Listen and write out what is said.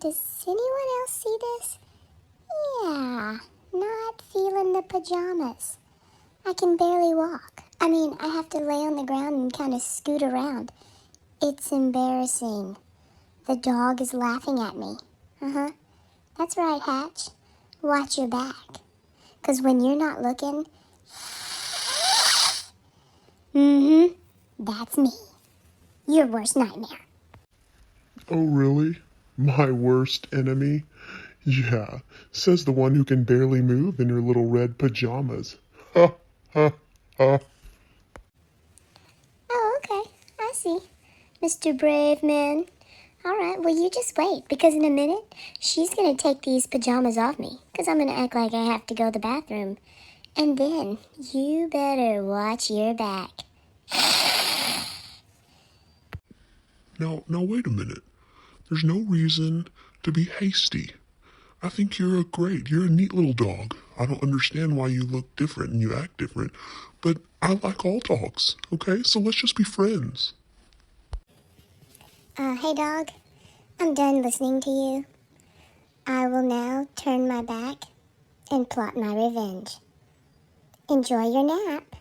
Does anyone else see this? Yeah, not feeling the pajamas. I can barely walk. I have to lay on the ground and kind of scoot around. It's embarrassing. The dog is laughing at me. That's right, Hatch. Watch your back. 'Cause when you're not looking, that's me. Your worst nightmare. Oh, really? My worst enemy? Yeah, says the one who can barely move in her little red pajamas. Ha, ha, ha. Oh, okay. I see. Mr. Brave Man. Alright, well, you just wait, because in a minute, she's gonna take these pajamas off me, because I'm gonna act like I have to go to the bathroom. And then, you better watch your back. Now, wait a minute. There's no reason to be hasty. I think you're you're a neat little dog. I don't understand why you look different and you act different, but I like all dogs, okay? So let's just be friends. Hey dog, I'm done listening to you. I will now turn my back and plot my revenge. Enjoy your nap.